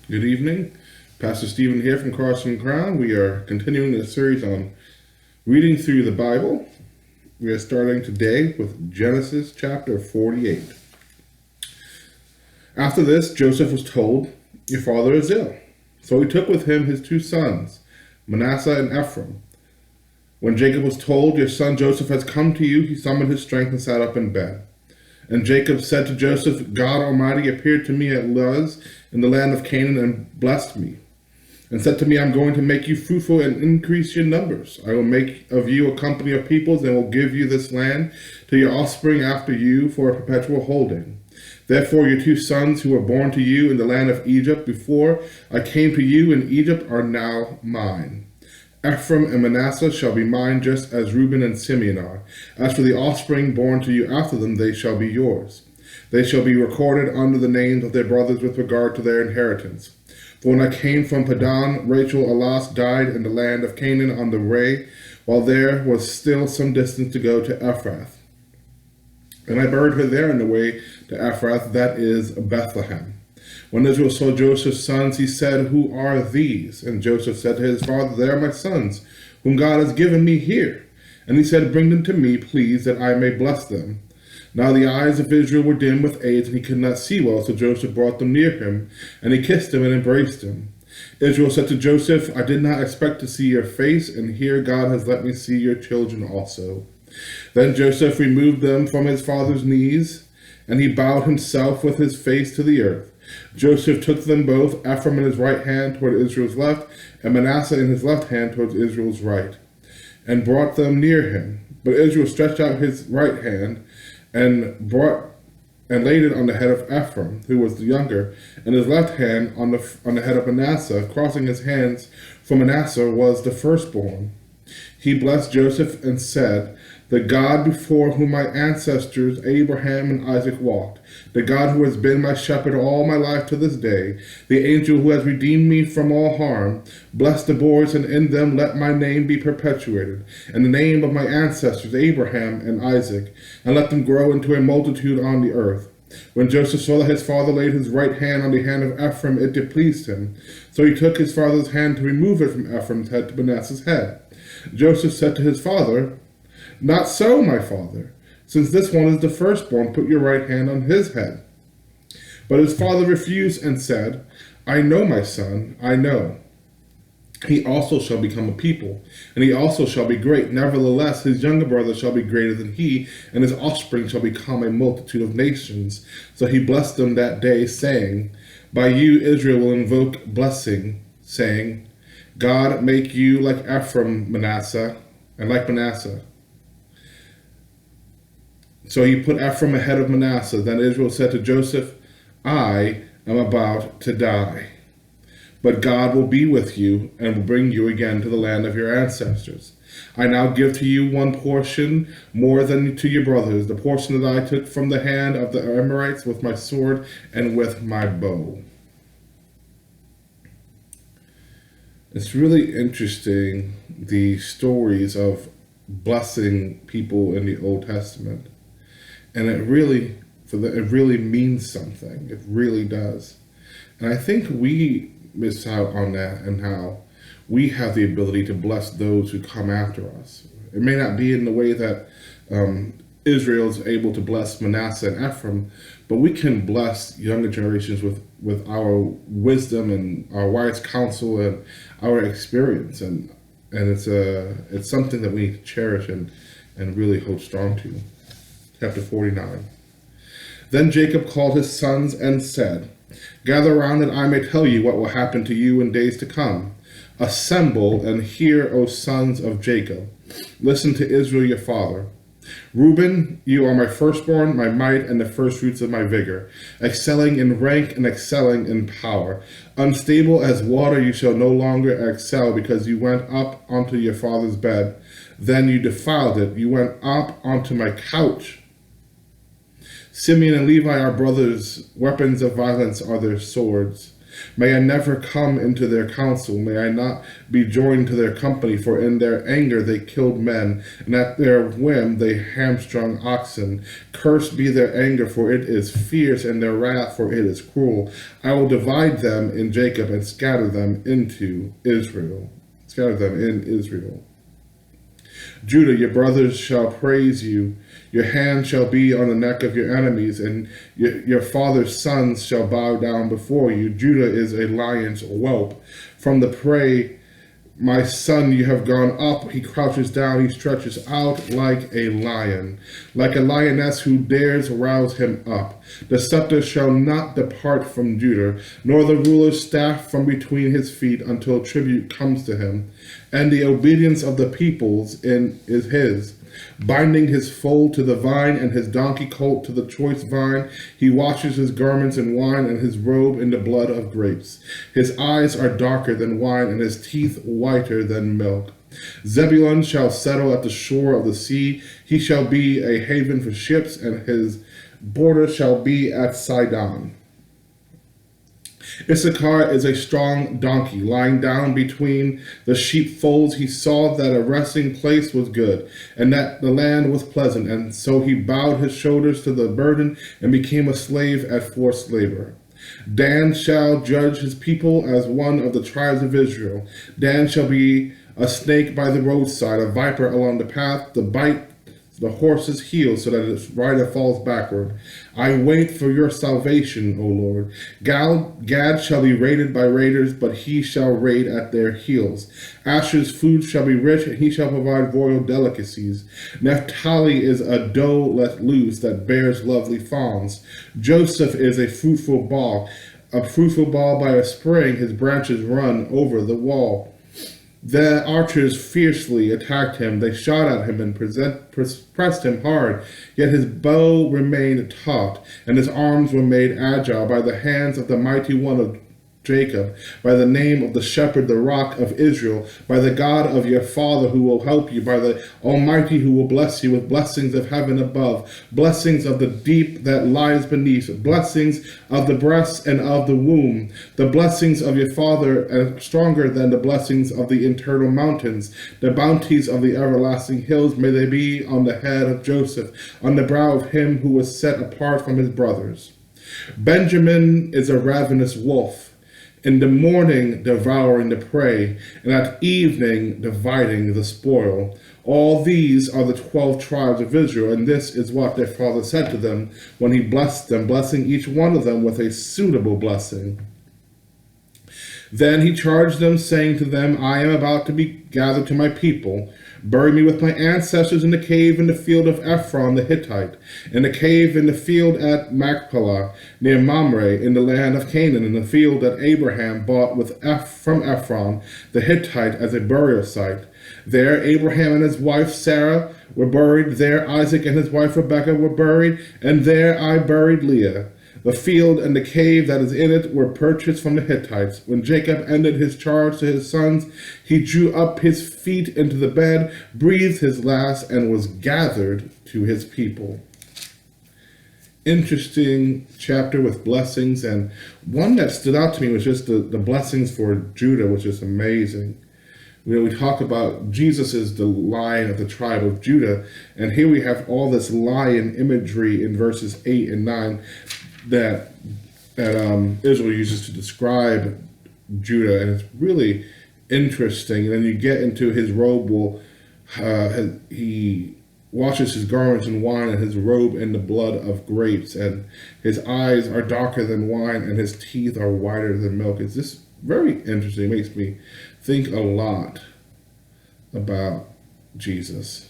Good evening. Pastor Stephen here from Cross and Crown. We are continuing this series on reading through the Bible. We are starting today with Genesis chapter 48. After this, Joseph was told, "Your father is ill." So he took with him his two sons, Manasseh and Ephraim. When Jacob was told, "Your son Joseph has come to you," he summoned his strength and sat up in bed. And Jacob said to Joseph, "God Almighty appeared to me at Luz in the land of Canaan and blessed me, and said to me, I'm going to make you fruitful and increase your numbers. I will make of you a company of peoples and will give you this land to your offspring after you for a perpetual holding. Therefore your two sons who were born to you in the land of Egypt before I came to you in Egypt are now mine. Ephraim and Manasseh shall be mine just as Reuben and Simeon are. As for the offspring born to you after them, they shall be yours. They shall be recorded under the names of their brothers with regard to their inheritance. For when I came from Padan, Rachel alas died in the land of Canaan on the way, while there was still some distance to go to Ephrath. And I buried her there in the way to Ephrath, that is Bethlehem. When Israel saw Joseph's sons, he said, "Who are these?" And Joseph said to his father, "They are my sons, whom God has given me here." And he said, "Bring them to me, please, that I may bless them." Now the eyes of Israel were dim with age, and he could not see well, so Joseph brought them near him, and he kissed him and embraced him. Israel said to Joseph, "I did not expect to see your face, and here God has let me see your children also." Then Joseph removed them from his father's knees, and he bowed himself with his face to the earth. Joseph took them both, Ephraim in his right hand toward Israel's left, and Manasseh in his left hand towards Israel's right, and brought them near him. But Israel stretched out his right hand, and laid it on the head of Ephraim, who was the younger, and his left hand on the head of Manasseh, crossing his hands, for Manasseh was the firstborn. He blessed Joseph and said, "The God before whom my ancestors Abraham and Isaac walked, the God who has been my shepherd all my life to this day, the angel who has redeemed me from all harm, bless the boys, and in them let my name be perpetuated, and the name of my ancestors Abraham and Isaac, and let them grow into a multitude on the earth." When Joseph saw that his father laid his right hand on the hand of Ephraim, it displeased him. So he took his father's hand to remove it from Ephraim's head to Manasseh's head. Joseph said to his father, "Not so, my father. Since this one is the firstborn, put your right hand on his head." But his father refused and said, "I know, my son, I know. He also shall become a people, and he also shall be great. Nevertheless, his younger brother shall be greater than he, and his offspring shall become a multitude of nations." So he blessed them that day, saying, "By you Israel will invoke blessing, saying, God make you like Ephraim, Manasseh, and like Manasseh." So he put Ephraim ahead of Manasseh. Then Israel said to Joseph, "I am about to die, but God will be with you and will bring you again to the land of your ancestors. I now give to you one portion more than to your brothers, the portion that I took from the hand of the Amorites with my sword and with my bow." It's really interesting, the stories of blessing people in the Old Testament. And it really means something. It really does. And I think we miss out on that, and how we have the ability to bless those who come after us. It may not be in the way that Israel is able to bless Manasseh and Ephraim, but we can bless younger generations with our wisdom and our wise counsel and our experience. And it's something that we cherish and really hold strong to. Chapter 49. Then Jacob called his sons and said, "Gather around that I may tell you what will happen to you in days to come. Assemble and hear, O sons of Jacob. Listen to Israel your father. Reuben, you are my firstborn, my might, and the firstfruits of my vigor, excelling in rank and excelling in power. Unstable as water you shall no longer excel, because you went up onto your father's bed. Then you defiled it. You went up onto my couch. Simeon and Levi are brothers. Weapons of violence are their swords. May I never come into their counsel. May I not be joined to their company, for in their anger they killed men, and at their whim they hamstrung oxen. Cursed be their anger, for it is fierce, and their wrath, for it is cruel. I will divide them in Jacob and scatter them into Israel. Scatter them in Israel. Judah, your brothers shall praise you. Your hand shall be on the neck of your enemies, and your father's sons shall bow down before you. Judah is a lion's whelp. From the prey, my son, you have gone up. He crouches down, he stretches out like a lion, like a lioness who dares rouse him up. The scepter shall not depart from Judah, nor the ruler's staff from between his feet, until tribute comes to him, and the obedience of the peoples is his. Binding his foal to the vine and his donkey colt to the choice vine, he washes his garments in wine and his robe in the blood of grapes. His eyes are darker than wine and his teeth whiter than milk. Zebulun shall settle at the shore of the sea. He shall be a haven for ships, and his border shall be at Sidon. Issachar is a strong donkey, lying down between the sheepfolds. He saw that a resting place was good, and that the land was pleasant, and so he bowed his shoulders to the burden and became a slave at forced labor. Dan shall judge his people as one of the tribes of Israel. Dan shall be a snake by the roadside, a viper along the path, to bite the horse's heel so that its rider falls backward. I wait for your salvation, O Lord. Gad shall be raided by raiders, but he shall raid at their heels. Asher's food shall be rich, and he shall provide royal delicacies. Naphtali is a doe let loose that bears lovely fawns. Joseph is a fruitful ball by a spring. His branches run over the wall. The archers fiercely attacked him. They shot at him and pressed him hard. Yet his bow remained taut, and his arms were made agile by the hands of the mighty one of Jacob, by the name of the shepherd, the rock of Israel, by the God of your father who will help you, by the Almighty who will bless you with blessings of heaven above, blessings of the deep that lies beneath, blessings of the breast and of the womb, the blessings of your father are stronger than the blessings of the eternal mountains, the bounties of the everlasting hills, may they be on the head of Joseph, on the brow of him who was set apart from his brothers. Benjamin is a ravenous wolf, in the morning devouring the prey, and at evening dividing the spoil. All these are the 12 tribes of Israel, and this is what their father said to them when he blessed them, blessing each one of them with a suitable blessing. Then he charged them, saying to them, I am about to be gathered to my people. Bury me with my ancestors in the cave in the field of Ephron the Hittite, in the cave in the field at Machpelah, near Mamre, in the land of Canaan, in the field that Abraham bought from Ephron the Hittite as a burial site. There Abraham and his wife Sarah were buried. There Isaac and his wife Rebekah were buried. And there I buried Leah. The field and the cave that is in it were purchased from the Hittites. When Jacob ended his charge to his sons, he drew up his feet into the bed, breathed his last, and was gathered to his people. Interesting chapter with blessings, and one that stood out to me was just the blessings for Judah, which is amazing. You know, we talk about Jesus is the lion of the tribe of Judah, and here we have all this lion imagery in verses 8 and 9 that Israel uses to describe Judah, and it's really interesting. And then you get into his robe he washes his garments in wine and his robe in the blood of grapes, and his eyes are darker than wine and his teeth are whiter than milk. It's just very interesting. It makes me think a lot about Jesus.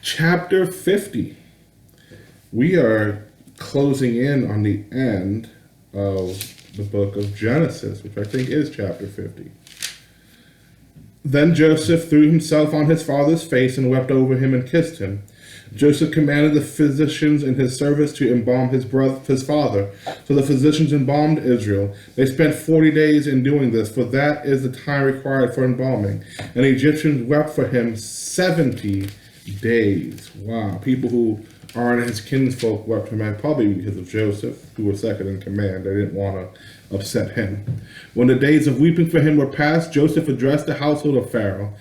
Chapter 50. We are closing in on the end of the book of Genesis, which I think is chapter 50. Then Joseph threw himself on his father's face and wept over him and kissed him. Joseph commanded the physicians in his service to embalm his father. So the physicians embalmed Israel. They spent 40 days in doing this, for that is the time required for embalming. And the Egyptians wept for him 70 days. Wow, people who Aaron and his kinsfolk wept for him, probably because of Joseph, who was second in command. They didn't want to upset him. When the days of weeping for him were past, Joseph addressed the household of Pharaoh.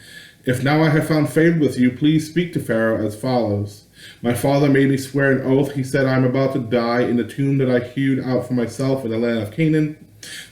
If now I have found favor with you, please speak to Pharaoh as follows. My father made me swear an oath. He said, I am about to die in the tomb that I hewed out for myself in the land of Canaan.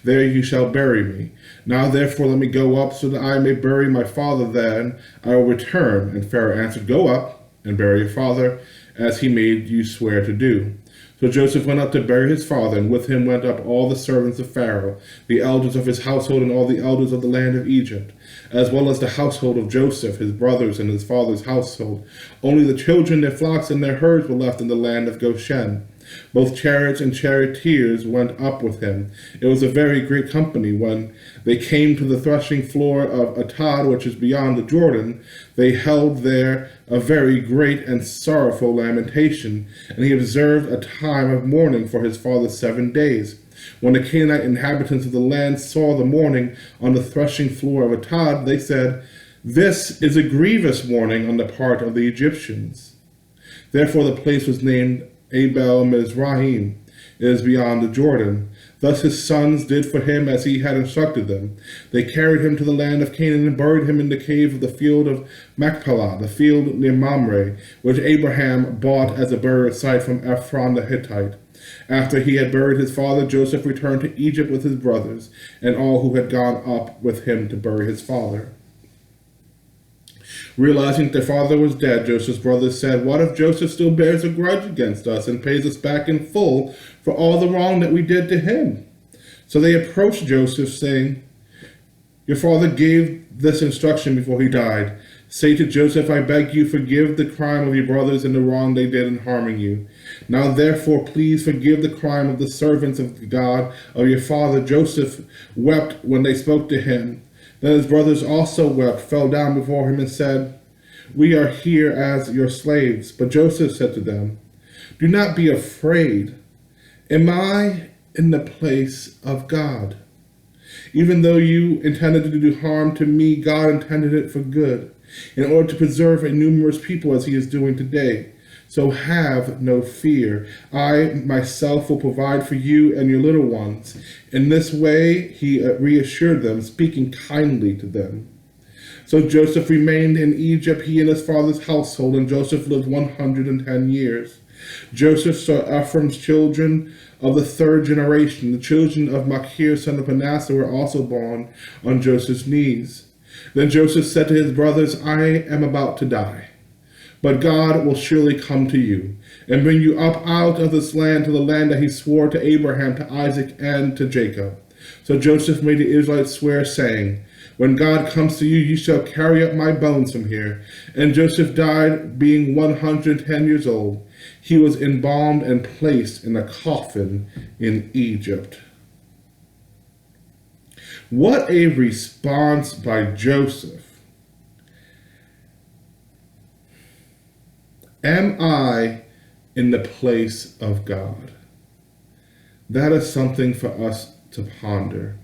There you shall bury me. Now therefore let me go up, so that I may bury my father. Then I will return. And Pharaoh answered, Go up and bury your father, as he made you swear to do. So Joseph went up to bury his father, and with him went up all the servants of Pharaoh, the elders of his household, and all the elders of the land of Egypt, as well as the household of Joseph, his brothers, and his father's household. Only the children, their flocks, and their herds were left in the land of Goshen. Both chariots and charioteers went up with him. It was a very great company. When they came to the threshing floor of Atad, which is beyond the Jordan, they held there a very great and sorrowful lamentation. And he observed a time of mourning for his father 7 days. When the Canaanite inhabitants of the land saw the mourning on the threshing floor of Atad, they said, This is a grievous mourning on the part of the Egyptians. Therefore the place was named Abel Mizraim. It is beyond the Jordan. Thus his sons did for him as he had instructed them. They carried him to the land of Canaan and buried him in the cave of the field of Machpelah, the field near Mamre, which Abraham bought as a burial site from Ephron the Hittite. After he had buried his father, Joseph returned to Egypt with his brothers and all who had gone up with him to bury his father. Realizing that their father was dead, Joseph's brothers said, What if Joseph still bears a grudge against us and pays us back in full for all the wrong that we did to him? So they approached Joseph, saying, Your father gave this instruction before he died. Say to Joseph, I beg you, forgive the crime of your brothers and the wrong they did in harming you. Now therefore please forgive the crime of the servants of God of your father. Joseph wept when they spoke to him. Then his brothers also wept, fell down before him, and said, We are here as your slaves. But Joseph said to them, Do not be afraid. Am I in the place of God? Even though you intended to do harm to me, God intended it for good, in order to preserve a numerous people as he is doing today. So have no fear. I myself will provide for you and your little ones. In this way he reassured them, speaking kindly to them. So Joseph remained in Egypt, he and his father's household, and Joseph lived 110 years. Joseph saw Ephraim's children of the third generation. The children of Machir, son of Manasseh, were also born on Joseph's knees. Then Joseph said to his brothers, I am about to die. But God will surely come to you and bring you up out of this land to the land that he swore to Abraham, to Isaac, and to Jacob. So Joseph made the Israelites swear, saying, When God comes to you, you shall carry up my bones from here. And Joseph died, being 110 years old. He was embalmed and placed in a coffin in Egypt. What a response by Joseph. Am I in the place of God? That is something for us to ponder.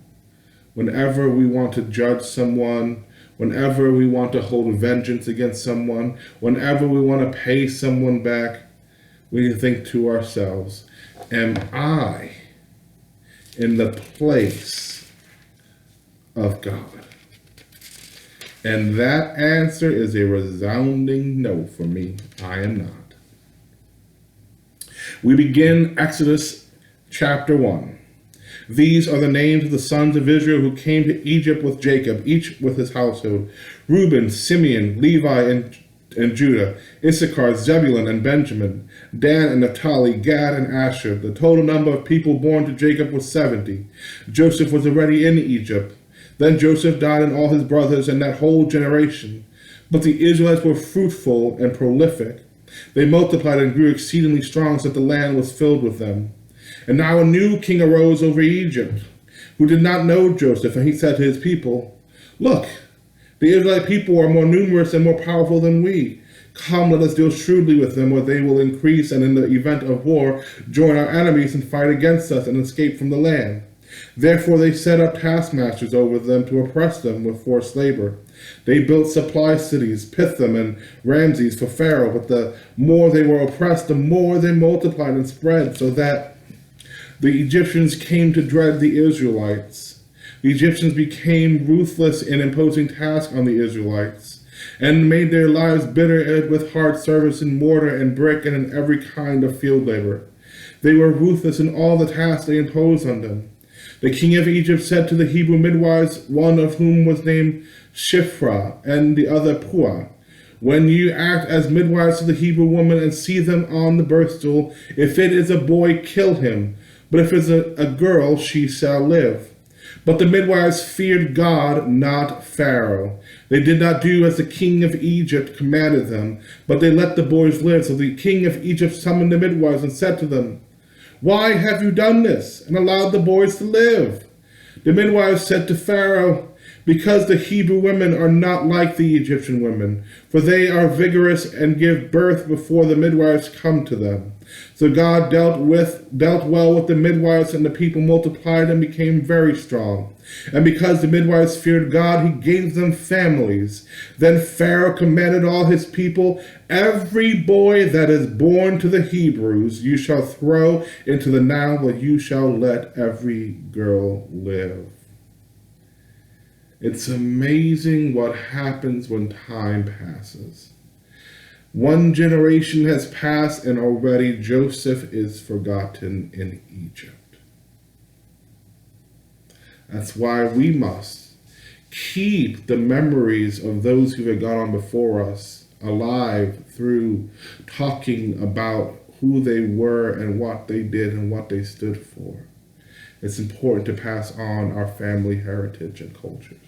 Whenever we want to judge someone, whenever we want to hold vengeance against someone, whenever we want to pay someone back, we need to think to ourselves, am I in the place of God? And that answer is a resounding no for me. I am not. We begin Exodus chapter 1. These are the names of the sons of Israel who came to Egypt with Jacob, each with his household: Reuben, Simeon, Levi, and Judah, Issachar, Zebulun, and Benjamin, Dan and Naphtali, Gad, and Asher. The total number of people born to Jacob was 70. Joseph was already in Egypt. Then Joseph died and all his brothers and that whole generation. But the Israelites were fruitful and prolific. They multiplied and grew exceedingly strong, so that the land was filled with them. And now a new king arose over Egypt, who did not know Joseph, and he said to his people, Look, the Israelite people are more numerous and more powerful than we. Come, let us deal shrewdly with them, or they will increase, and in the event of war, join our enemies and fight against us and escape from the land. Therefore they set up taskmasters over them to oppress them with forced labor. They built supply cities, Pithom and Ramses, for Pharaoh, but the more they were oppressed, the more they multiplied and spread, so that the Egyptians came to dread the Israelites. The Egyptians became ruthless in imposing tasks on the Israelites, and made their lives bitter with hard service in mortar and brick and in every kind of field labor. They were ruthless in all the tasks they imposed on them. The king of Egypt said to the Hebrew midwives, one of whom was named Shiphrah and the other Puah, when you act as midwives to the Hebrew woman and see them on the birth stool, if it is a boy, kill him, but if it is a girl, she shall live. But the midwives feared God, not Pharaoh. They did not do as the king of Egypt commanded them, but they let the boys live. So the king of Egypt summoned the midwives and said to them, why have you done this and allowed the boys to live? The midwives said to Pharaoh, because the Hebrew women are not like the Egyptian women, for they are vigorous and give birth before the midwives come to them. So God dealt well with the midwives, and the people multiplied and became very strong. And because the midwives feared God, he gave them families. Then Pharaoh commanded all his people, every boy that is born to the Hebrews you shall throw into the Nile, but you shall let every girl live. It's amazing what happens when time passes. One generation has passed and already Joseph is forgotten in Egypt. That's why we must keep the memories of those who have gone on before us alive through talking about who they were and what they did and what they stood for. It's important to pass on our family heritage and cultures.